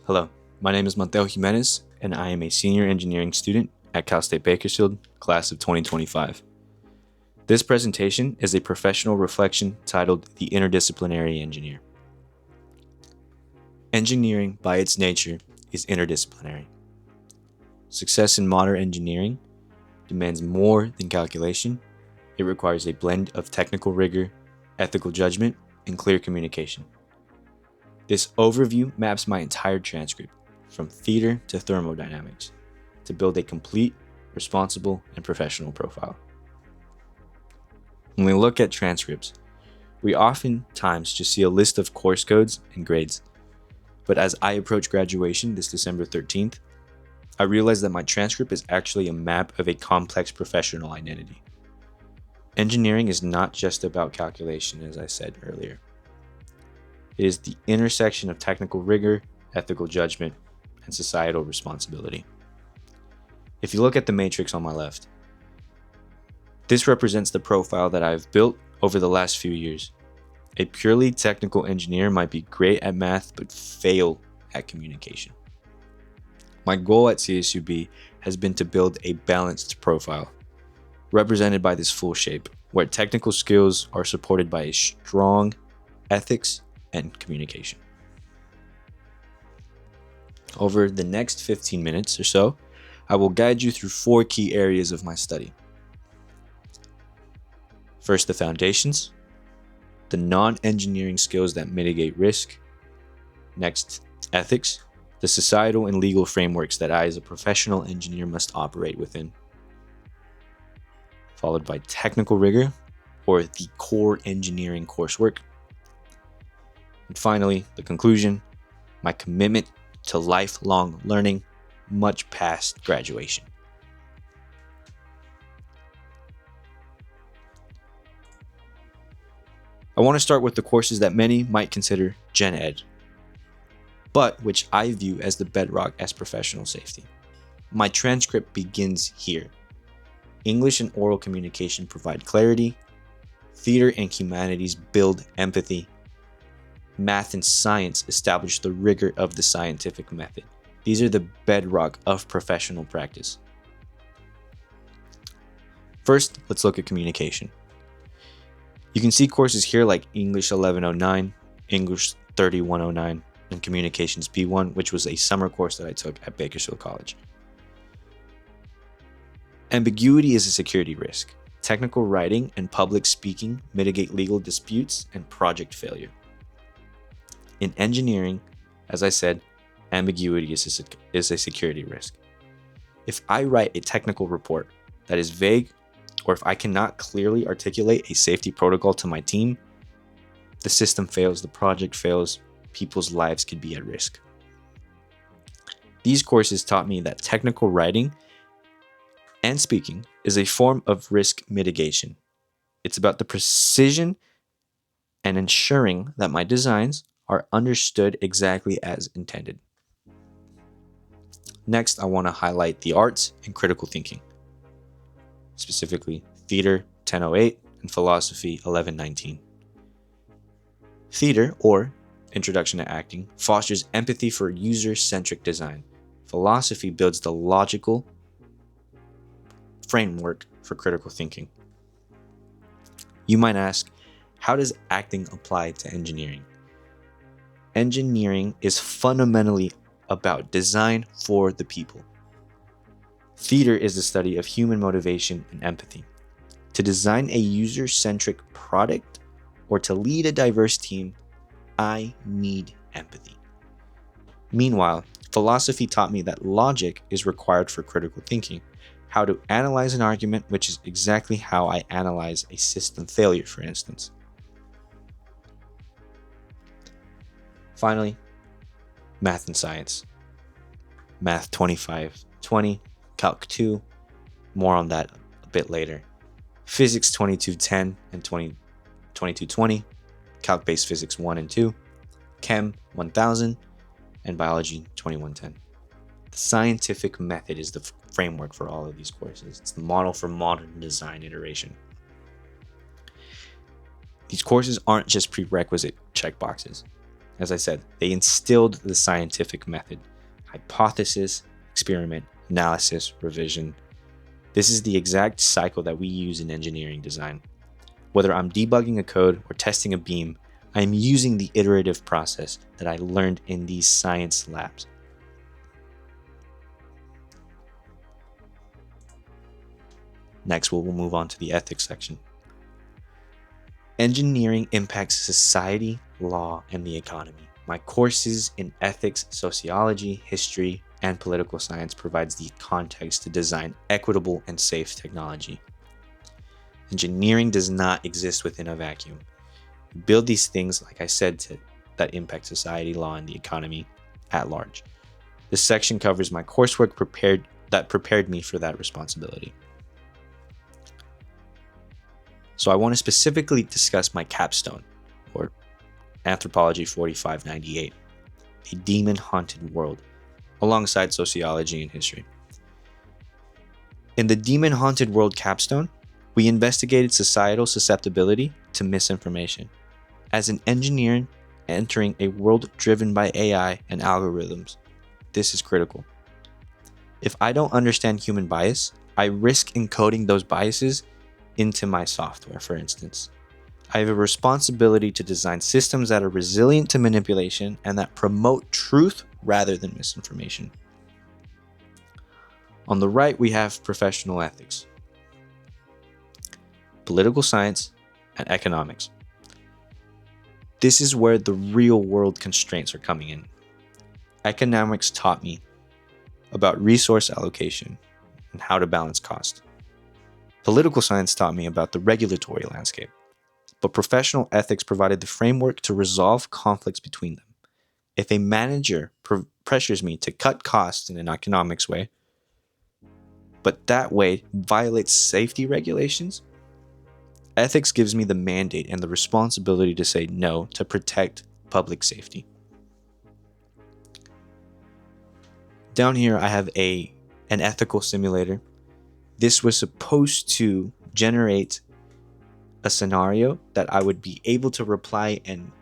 Hello, my name is Mateo Jimenez, and I am a senior engineering student at Cal State Bakersfield, class of 2025. This presentation is a professional reflection titled The Interdisciplinary Engineer. Engineering, by its nature, is interdisciplinary. Success in modern engineering demands more than calculation. It requires a blend of technical rigor, ethical judgment, and clear communication. This overview maps my entire transcript, from theater to thermodynamics, to build a complete, responsible, and professional profile. When we look at transcripts, we oftentimes just see a list of course codes and grades. But as I approach graduation this December 13th, I realized that my transcript is actually a map of a complex professional identity. Engineering is not just about calculation, as I said earlier. It is the intersection of technical rigor, ethical judgment, and societal responsibility. If you look at the matrix on my left, this represents the profile that I've built over the last few years. A purely technical engineer might be great at math but fail at communication. My goal at CSUB has been to build a balanced profile, represented by this full shape, where technical skills are supported by a strong ethics and communication. Over the next 15 minutes or so, I will guide you through 4 key areas of my study. First, the foundations, the non-engineering skills that mitigate risk. Next, ethics, the societal and legal frameworks that I as a professional engineer must operate within. Followed by technical rigor, or the core engineering coursework. And finally, the conclusion, my commitment to lifelong learning much past graduation. I want to start with the courses that many might consider Gen Ed, but which I view as the bedrock as professional safety. My transcript begins here. English and oral communication provide clarity. Theater and humanities build empathy. Math and science establish the rigor of the scientific method. These are the bedrock of professional practice. First, let's look at communication. You can see courses here like English 1109, English 3109, and Communications B1, which was a summer course that I took at Bakersfield College. Ambiguity is a security risk. Technical writing and public speaking mitigate legal disputes and project failure. In engineering, as I said, ambiguity is a security risk. If I write a technical report that is vague, or if I cannot clearly articulate a safety protocol to my team, the system fails, the project fails, people's lives could be at risk. These courses taught me that technical writing and speaking is a form of risk mitigation. It's about the precision and ensuring that my designs are understood exactly as intended. Next, I want to highlight the arts and critical thinking, specifically theater 1008 and philosophy 1119. Theater, or Introduction to Acting, fosters empathy for user-centric design. Philosophy builds the logical framework for critical thinking. You might ask, how does acting apply to engineering? Engineering is fundamentally about design for the people. Theater is the study of human motivation and empathy. To design a user-centric product or to lead a diverse team, I need empathy. Meanwhile, philosophy taught me that logic is required for critical thinking, how to analyze an argument, which is exactly how I analyze a system failure, for instance. Finally, math and science. Math 2520, Calc 2, more on that a bit later. Physics 2210 and 2220, Calc-based Physics 1 and 2, Chem 1000, and Biology 2110. The scientific method is the framework for all of these courses. It's the model for modern design iteration. These courses aren't just prerequisite checkboxes. As I said, they instilled the scientific method: hypothesis, experiment, analysis, revision. This is the exact cycle that we use in engineering design. Whether I'm debugging a code or testing a beam, I am using the iterative process that I learned in these science labs. Next, we'll move on to the ethics section. Engineering impacts society, law, and the economy. My courses in ethics, sociology, history, and political science provides the context to design equitable and safe technology. Engineering does not exist within a vacuum. We build these things, like I said, that impact society, law, and the economy at large. This section covers my coursework that prepared me for that responsibility. So I want to specifically discuss my capstone, or Anthropology 4598, a demon-haunted world, alongside sociology and history. In the demon-haunted world capstone, we investigated societal susceptibility to misinformation. As an engineer entering a world driven by AI and algorithms, this is critical. If I don't understand human bias, I risk encoding those biases into my software, for instance. I have a responsibility to design systems that are resilient to manipulation and that promote truth rather than misinformation. On the right, we have professional ethics, political science, and economics. This is where the real-world constraints are coming in. Economics taught me about resource allocation and how to balance cost. Political science taught me about the regulatory landscape, but professional ethics provided the framework to resolve conflicts between them. If a manager pressures me to cut costs in an economics way, but that way violates safety regulations, ethics gives me the mandate and the responsibility to say no to protect public safety. Down here, I have an ethical simulator. This was supposed to generate a scenario that I would be able to reply and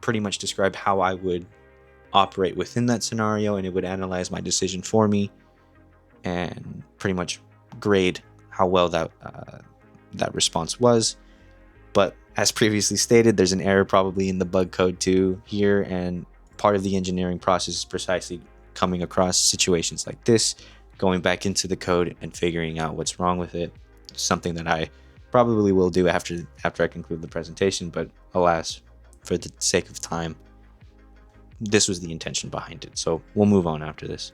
pretty much describe how I would operate within that scenario, and it would analyze my decision for me and pretty much grade how well that response was. But as previously stated, there's an error probably in the bug code too here, and part of the engineering process is precisely coming across situations like this, going back into the code and figuring out what's wrong with it. Something that I probably will do after I conclude the presentation, but alas, for the sake of time, this was the intention behind it. So we'll move on after this.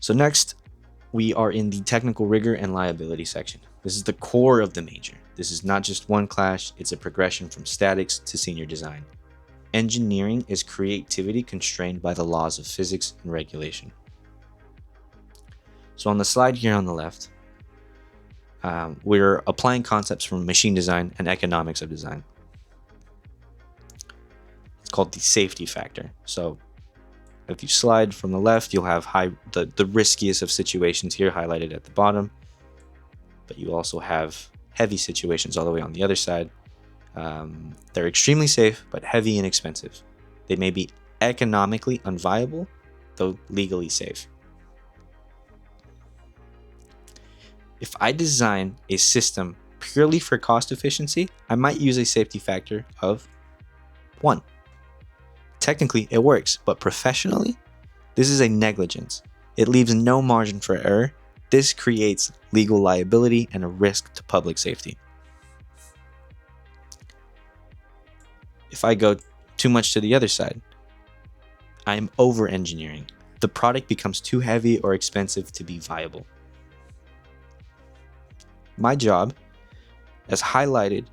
So next, we are in the technical rigor and liability section. This is the core of the major. This is not just one class, it's a progression from statics to senior design. Engineering is creativity constrained by the laws of physics and regulation. So on the slide here on the left, we're applying concepts from machine design and economics of design. It's called the safety factor. So if you slide from the left, you'll have the riskiest of situations here highlighted at the bottom, but you also have heavy situations all the way on the other side. They're extremely safe, but heavy and expensive. They may be economically unviable, though legally safe. If I design a system purely for cost efficiency, I might use a safety factor of 1. Technically, it works, but professionally, this is a negligence. It leaves no margin for error. This creates legal liability and a risk to public safety. If I go too much to the other side, I am over-engineering. The product becomes too heavy or expensive to be viable. My job, as highlighted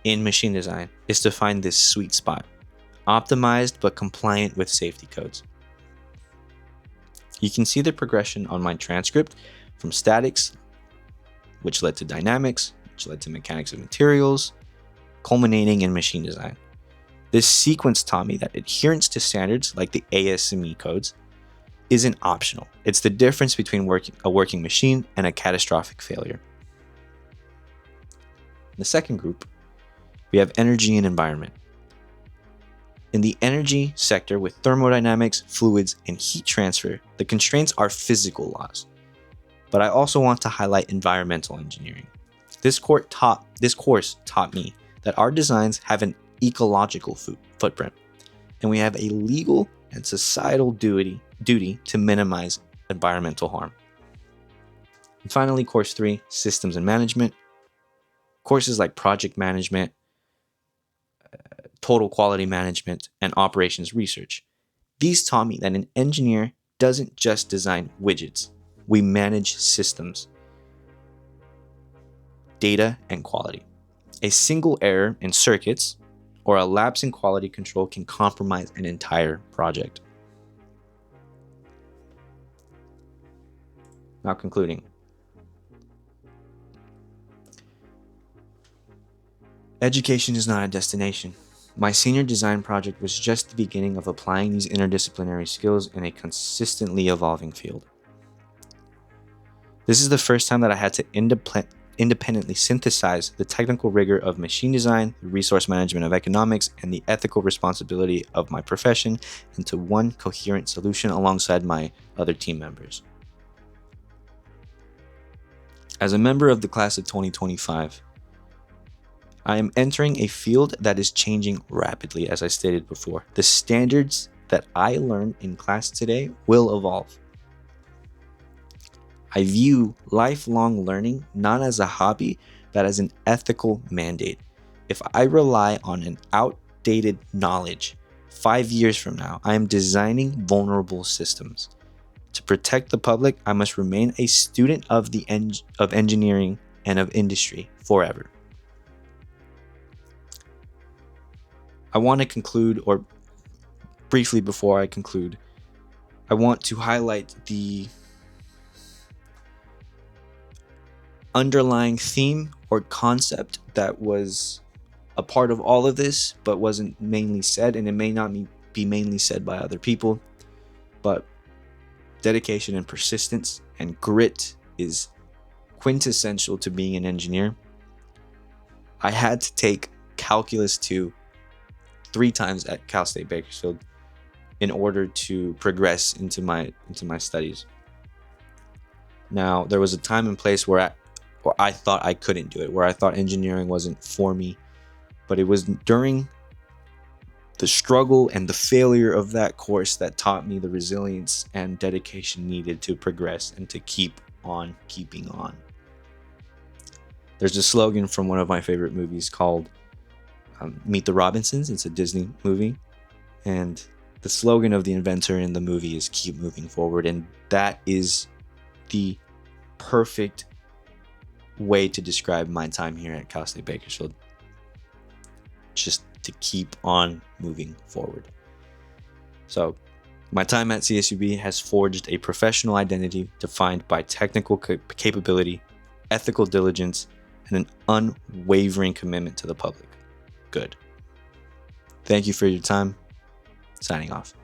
in machine design, is to find this sweet spot, optimized but compliant with safety codes. You can see the progression on my transcript from statics, which led to dynamics, which led to mechanics of materials, culminating in machine design. This sequence taught me that adherence to standards like the ASME codes isn't optional. It's the difference between a working machine and a catastrophic failure. The second group, we have energy and environment. In the energy sector with thermodynamics, fluids, and heat transfer, the constraints are physical laws. But I also want to highlight environmental engineering. This course taught me that our designs have an ecological footprint, and we have a legal and societal duty to minimize environmental harm. And finally, course 3, systems and management. Courses like project management, total quality management, and operations research. These taught me that an engineer doesn't just design widgets. We manage systems, data, and quality. A single error in circuits or a lapse in quality control can compromise an entire project. Now concluding. Education is not a destination. My senior design project was just the beginning of applying these interdisciplinary skills in a consistently evolving field. This is the first time that I had to independently synthesize the technical rigor of machine design, the resource management of economics, and the ethical responsibility of my profession into one coherent solution alongside my other team members. As a member of the class of 2025, I am entering a field that is changing rapidly, as I stated before. The standards that I learn in class today will evolve. I view lifelong learning not as a hobby, but as an ethical mandate. If I rely on an outdated knowledge 5 years from now, I am designing vulnerable systems. To protect the public, I must remain a student of engineering and of industry forever. I want to conclude, or briefly before I conclude, I want to highlight the underlying theme or concept that was a part of all of this, but wasn't mainly said, and it may not be mainly said by other people, but dedication and persistence and grit is quintessential to being an engineer. I had to take Calculus 2 3 times at Cal State Bakersfield in order to progress into my studies. Now, there was a time and place where I thought I couldn't do it, where I thought engineering wasn't for me, but it was during the struggle and the failure of that course that taught me the resilience and dedication needed to progress and to keep on keeping on. There's a slogan from one of my favorite movies called Meet the Robinsons. It's a Disney movie, and the slogan of the inventor in the movie is keep moving forward, and that is the perfect way to describe my time here at Cal State Bakersfield. Just to keep on moving forward. So my time at CSUB has forged a professional identity defined by technical capability, ethical diligence, and an unwavering commitment to the public good. Thank you for your time. Signing off.